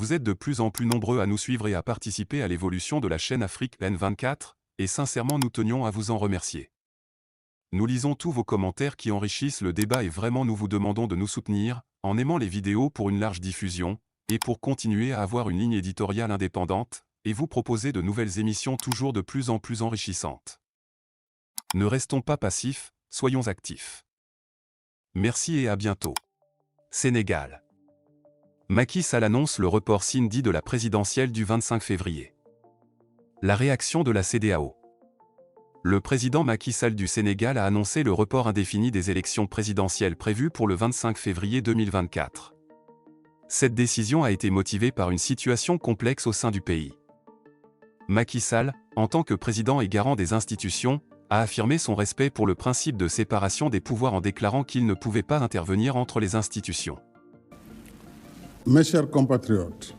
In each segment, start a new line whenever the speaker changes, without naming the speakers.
Vous êtes de plus en plus nombreux à nous suivre et à participer à l'évolution de la chaîne Afrique N24, et sincèrement nous tenions à vous en remercier. Nous lisons tous vos commentaires qui enrichissent le débat et vraiment nous vous demandons de nous soutenir, en aimant les vidéos pour une large diffusion, et pour continuer à avoir une ligne éditoriale indépendante, et vous proposer de nouvelles émissions toujours de plus en plus enrichissantes. Ne restons pas passifs, soyons actifs. Merci et à bientôt. Sénégal. Macky Sall annonce le report sine-dit de la présidentielle du 25 février. La réaction de la CEDEAO. Le président Macky Sall du Sénégal a annoncé le report indéfini des élections présidentielles prévues pour le 25 février 2024. Cette décision a été motivée par une situation complexe au sein du pays. Macky Sall, en tant que président et garant des institutions, a affirmé son respect pour le principe de séparation des pouvoirs en déclarant qu'il ne pouvait pas intervenir entre les institutions.
Mes chers compatriotes,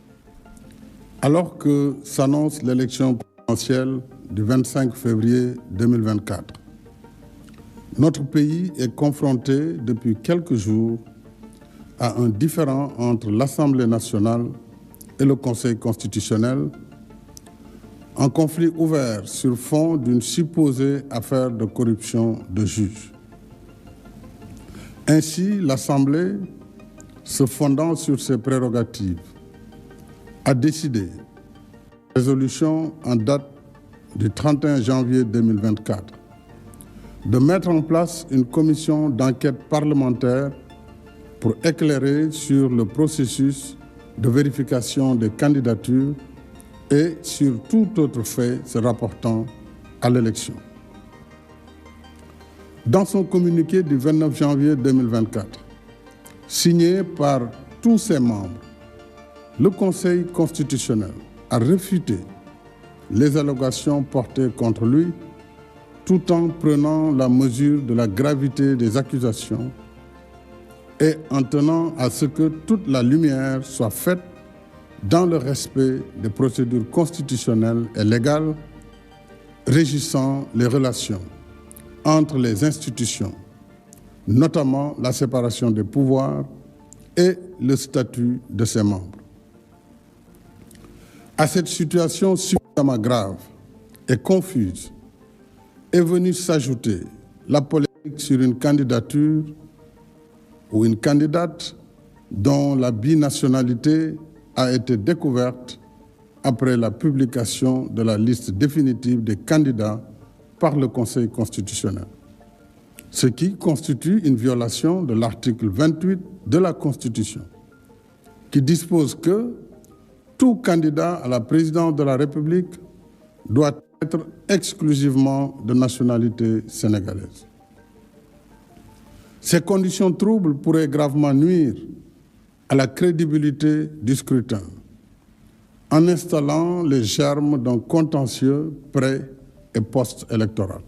alors que s'annonce l'élection présidentielle du 25 février 2024, notre pays est confronté depuis quelques jours à un différend entre l'Assemblée nationale et le Conseil constitutionnel, un conflit ouvert sur fond d'une supposée affaire de corruption de juges. Ainsi, l'Assemblée, se fondant sur ses prérogatives, a décidé, résolution en date du 31 janvier 2024, de mettre en place une commission d'enquête parlementaire pour éclairer sur le processus de vérification des candidatures et sur tout autre fait se rapportant à l'élection. Dans son communiqué du 29 janvier 2024, signé par tous ses membres, le Conseil constitutionnel a réfuté les allégations portées contre lui tout en prenant la mesure de la gravité des accusations et en tenant à ce que toute la lumière soit faite dans le respect des procédures constitutionnelles et légales régissant les relations entre les institutions, notamment la séparation des pouvoirs et le statut de ses membres. À cette situation suffisamment grave et confuse est venue s'ajouter la polémique sur une candidature ou une candidate dont la binationalité a été découverte après la publication de la liste définitive des candidats par le Conseil constitutionnel, ce qui constitue une violation de l'article 28 de la Constitution, qui dispose que tout candidat à la présidence de la République doit être exclusivement de nationalité sénégalaise. Ces conditions troubles pourraient gravement nuire à la crédibilité du scrutin, en installant les germes d'un contentieux pré- et post-électoral.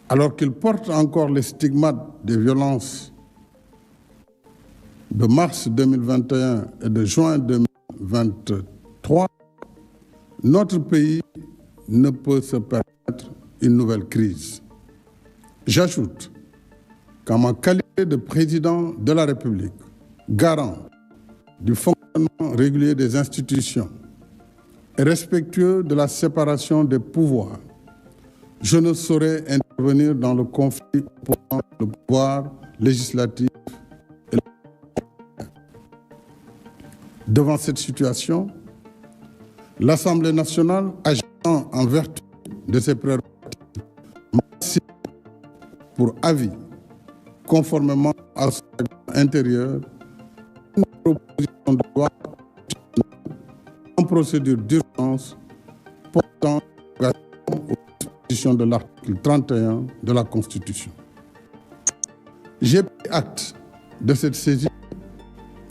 Alors qu'il porte encore les stigmates des violences de mars 2021 et de juin 2023, notre pays ne peut se permettre une nouvelle crise. J'ajoute qu'en ma qualité de président de la République, garant du fonctionnement régulier des institutions et respectueux de la séparation des pouvoirs, je ne saurais intervenir dans le conflit opposant le pouvoir législatif et le... Devant cette situation, l'Assemblée nationale, agissant en vertu de ses prérogatives, pour avis, conformément à son règlement intérieur, une proposition de loi en procédure d'urgence portant aux dispositions de l'article 31 de la Constitution. J'ai pris acte de cette saisie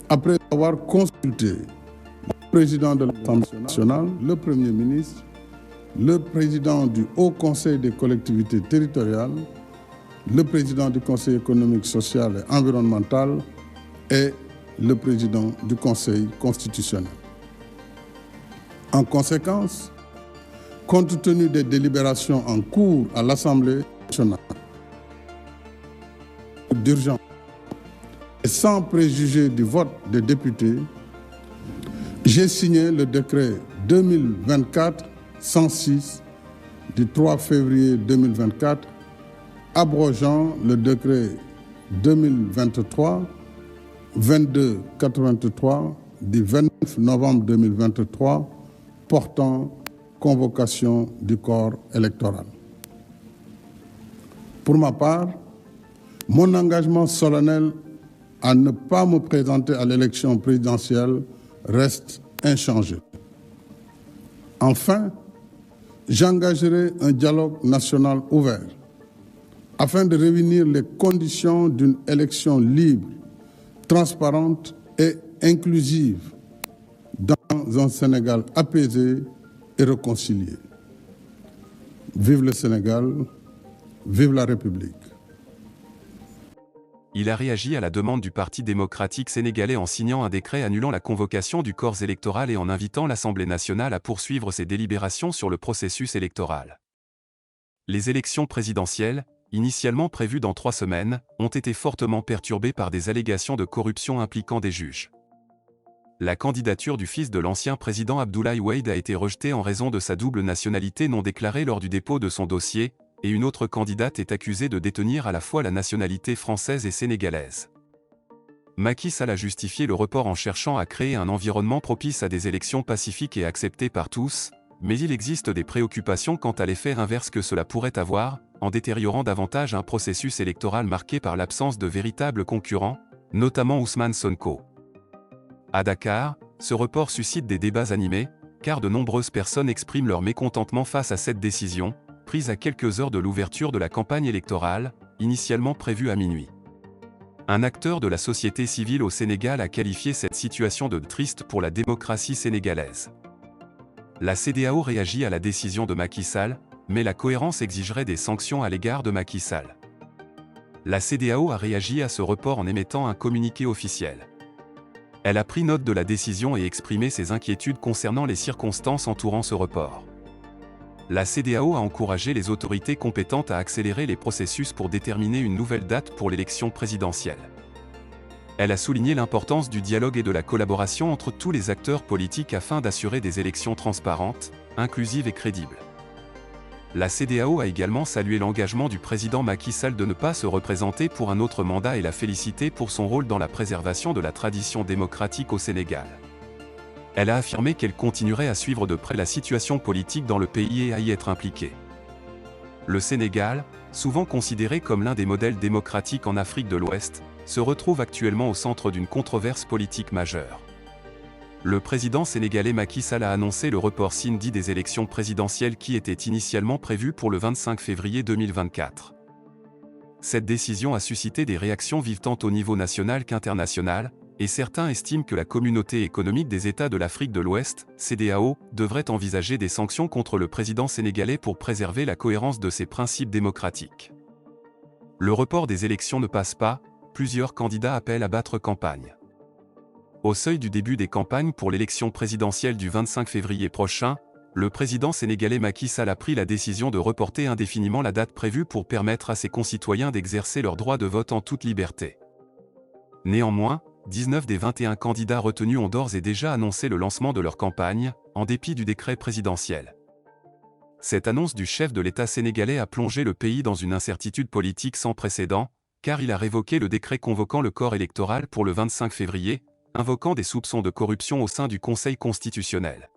après avoir consulté le président de l'Assemblée nationale, le Premier ministre, le président du Haut Conseil des collectivités territoriales, le président du Conseil économique, social et environnemental et le président du Conseil constitutionnel. En conséquence, compte tenu des délibérations en cours à l'Assemblée nationale d'urgence et sans préjuger du vote des députés, j'ai signé le décret 2024-106 du 3 février 2024, abrogeant le décret 2023-2283 du 29 novembre 2023 portant convocation du corps électoral. Pour ma part, mon engagement solennel à ne pas me présenter à l'élection présidentielle reste inchangé. Enfin, j'engagerai un dialogue national ouvert afin de réunir les conditions d'une élection libre, transparente et inclusive dans un Sénégal apaisé et réconcilié. Vive le Sénégal, vive la République.
Il a réagi à la demande du Parti démocratique sénégalais en signant un décret annulant la convocation du corps électoral et en invitant l'Assemblée nationale à poursuivre ses délibérations sur le processus électoral. Les élections présidentielles, initialement prévues dans 3 semaines, ont été fortement perturbées par des allégations de corruption impliquant des juges. La candidature du fils de l'ancien président Abdoulaye Wade a été rejetée en raison de sa double nationalité non déclarée lors du dépôt de son dossier, et une autre candidate est accusée de détenir à la fois la nationalité française et sénégalaise. Macky Sall a justifié le report en cherchant à créer un environnement propice à des élections pacifiques et acceptées par tous, mais il existe des préoccupations quant à l'effet inverse que cela pourrait avoir, en détériorant davantage un processus électoral marqué par l'absence de véritables concurrents, notamment Ousmane Sonko. À Dakar, ce report suscite des débats animés, car de nombreuses personnes expriment leur mécontentement face à cette décision, prise à quelques heures de l'ouverture de la campagne électorale, initialement prévue à minuit. Un acteur de la société civile au Sénégal a qualifié cette situation de triste pour la démocratie sénégalaise. La CEDEAO réagit à la décision de Macky Sall, mais la cohérence exigerait des sanctions à l'égard de Macky Sall. La CEDEAO a réagi à ce report en émettant un communiqué officiel. Elle a pris note de la décision et exprimé ses inquiétudes concernant les circonstances entourant ce report. La CEDEAO a encouragé les autorités compétentes à accélérer les processus pour déterminer une nouvelle date pour l'élection présidentielle. Elle a souligné l'importance du dialogue et de la collaboration entre tous les acteurs politiques afin d'assurer des élections transparentes, inclusives et crédibles. La CEDEAO a également salué l'engagement du président Macky Sall de ne pas se représenter pour un autre mandat et l'a félicité pour son rôle dans la préservation de la tradition démocratique au Sénégal. Elle a affirmé qu'elle continuerait à suivre de près la situation politique dans le pays et à y être impliquée. Le Sénégal, souvent considéré comme l'un des modèles démocratiques en Afrique de l'Ouest, se retrouve actuellement au centre d'une controverse politique majeure. Le président sénégalais Macky Sall a annoncé le report sine-die des élections présidentielles qui étaient initialement prévues pour le 25 février 2024. Cette décision a suscité des réactions vives tant au niveau national qu'international, et certains estiment que la Communauté économique des États de l'Afrique de l'Ouest, CEDEAO, devrait envisager des sanctions contre le président sénégalais pour préserver la cohérence de ses principes démocratiques. Le report des élections ne passe pas, plusieurs candidats appellent à battre campagne. Au seuil du début des campagnes pour l'élection présidentielle du 25 février prochain, le président sénégalais Macky Sall a pris la décision de reporter indéfiniment la date prévue pour permettre à ses concitoyens d'exercer leur droit de vote en toute liberté. Néanmoins, 19 des 21 candidats retenus ont d'ores et déjà annoncé le lancement de leur campagne, en dépit du décret présidentiel. Cette annonce du chef de l'État sénégalais a plongé le pays dans une incertitude politique sans précédent, car il a révoqué le décret convoquant le corps électoral pour le 25 février, invoquant des soupçons de corruption au sein du Conseil constitutionnel.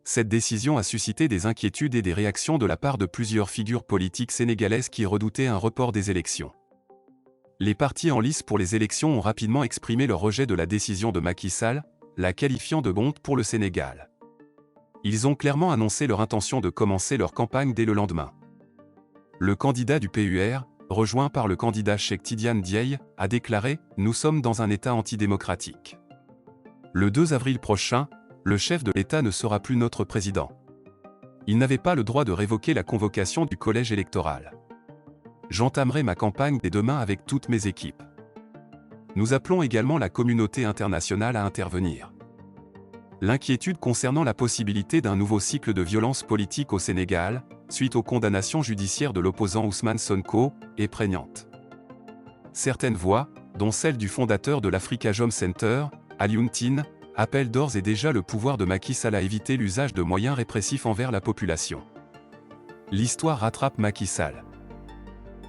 Cette décision a suscité des inquiétudes et des réactions de la part de plusieurs figures politiques sénégalaises qui redoutaient un report des élections. Les partis en lice pour les élections ont rapidement exprimé leur rejet de la décision de Macky Sall, la qualifiant de honte pour le Sénégal. Ils ont clairement annoncé leur intention de commencer leur campagne dès le lendemain. Le candidat du PUR, rejoint par le candidat Cheikh Tidiane Dièye, a déclaré « Nous sommes dans un État antidémocratique. Le 2 avril prochain, le chef de l'État ne sera plus notre président. Il n'avait pas le droit de révoquer la convocation du collège électoral. J'entamerai ma campagne dès demain avec toutes mes équipes. Nous appelons également la communauté internationale à intervenir. » L'inquiétude concernant la possibilité d'un nouveau cycle de violence politique au Sénégal, suite aux condamnations judiciaires de l'opposant Ousmane Sonko, est prégnante. Certaines voix, dont celle du fondateur de l'Africajom Center, Alioune Tine, appelle d'ores et déjà le pouvoir de Macky Sall à éviter l'usage de moyens répressifs envers la population. L'histoire rattrape Macky Sall.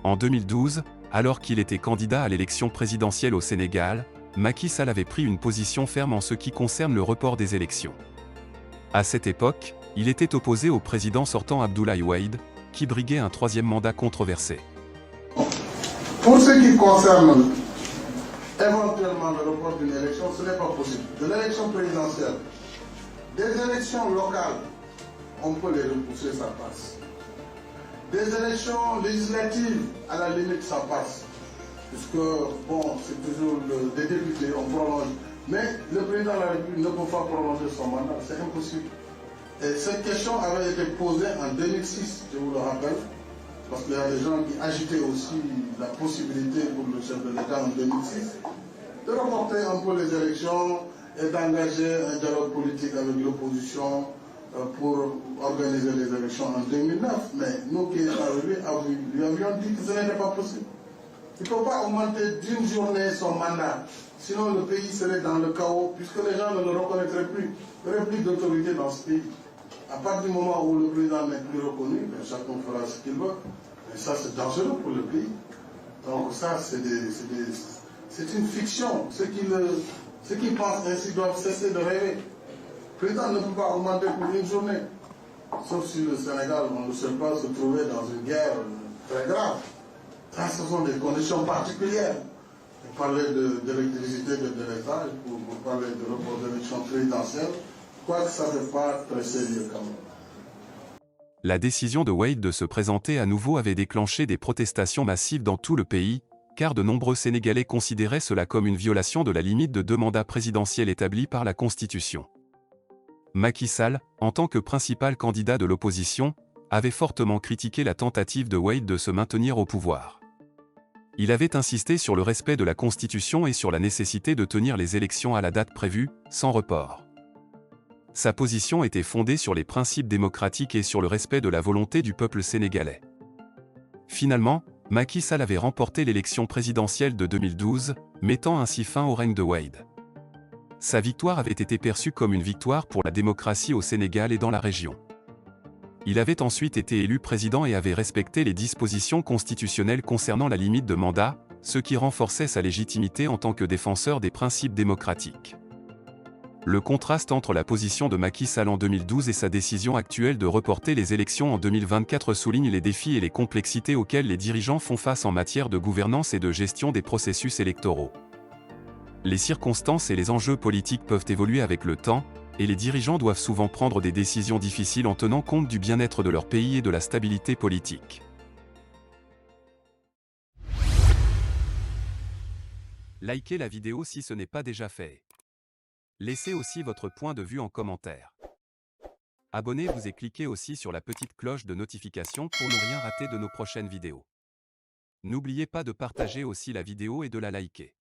En 2012, alors qu'il était candidat à l'élection présidentielle au Sénégal, Macky Sall avait pris une position ferme en ce qui concerne le report des élections. À cette époque, il était opposé au président sortant Abdoulaye Wade, qui briguait un troisième mandat controversé.
Pour ce qui concerne éventuellement le report d'une élection, ce n'est pas possible. De l'élection présidentielle, des élections locales, on peut les repousser, ça passe. Des élections législatives, à la limite, ça passe. Puisque, bon, c'est toujours des députés, on prolonge. Mais le président de la République ne peut pas prolonger son mandat, c'est impossible. Et cette question avait été posée en 2006, je vous le rappelle, parce qu'il y a des gens qui agitaient aussi la possibilité pour le chef de l'État en 2006 de reporter un peu les élections et d'engager un dialogue politique avec l'opposition pour organiser les élections en 2009. Mais nous qui étions arrivés, lui avions dit que ce n'était pas possible. Il ne faut pas augmenter d'une journée son mandat, sinon le pays serait dans le chaos, puisque les gens ne le reconnaîtraient plus. Il n'y aurait plus d'autorité dans ce pays. À partir du moment où le président n'est plus reconnu, ben, chacun fera ce qu'il veut. Et ça, c'est dangereux pour le pays. Donc ça, c'est une fiction. Ceux qui pensent ainsi doivent cesser de rêver. Le président ne peut pas augmenter pour une journée. Sauf si le Sénégal, on ne sait pas, se trouvait dans une guerre très grave. Ça, ce sont des conditions particulières. Pour parler d'électricité de délestage, pour parler de report d'élection présidentielle, quoique ça ne fait pas très sérieux quand même.
La décision de Wade de se présenter à nouveau avait déclenché des protestations massives dans tout le pays, car de nombreux Sénégalais considéraient cela comme une violation de la limite de 2 mandats présidentiels établie par la Constitution. Macky Sall, en tant que principal candidat de l'opposition, avait fortement critiqué la tentative de Wade de se maintenir au pouvoir. Il avait insisté sur le respect de la Constitution et sur la nécessité de tenir les élections à la date prévue, sans report. Sa position était fondée sur les principes démocratiques et sur le respect de la volonté du peuple sénégalais. Finalement, Macky Sall avait remporté l'élection présidentielle de 2012, mettant ainsi fin au règne de Wade. Sa victoire avait été perçue comme une victoire pour la démocratie au Sénégal et dans la région. Il avait ensuite été élu président et avait respecté les dispositions constitutionnelles concernant la limite de mandat, ce qui renforçait sa légitimité en tant que défenseur des principes démocratiques. Le contraste entre la position de Macky Sall en 2012 et sa décision actuelle de reporter les élections en 2024 souligne les défis et les complexités auxquels les dirigeants font face en matière de gouvernance et de gestion des processus électoraux. Les circonstances et les enjeux politiques peuvent évoluer avec le temps, et les dirigeants doivent souvent prendre des décisions difficiles en tenant compte du bien-être de leur pays et de la stabilité politique. Likez la vidéo si ce n'est pas déjà fait. Laissez aussi votre point de vue en commentaire. Abonnez-vous et cliquez aussi sur la petite cloche de notification pour ne rien rater de nos prochaines vidéos. N'oubliez pas de partager aussi la vidéo et de la liker.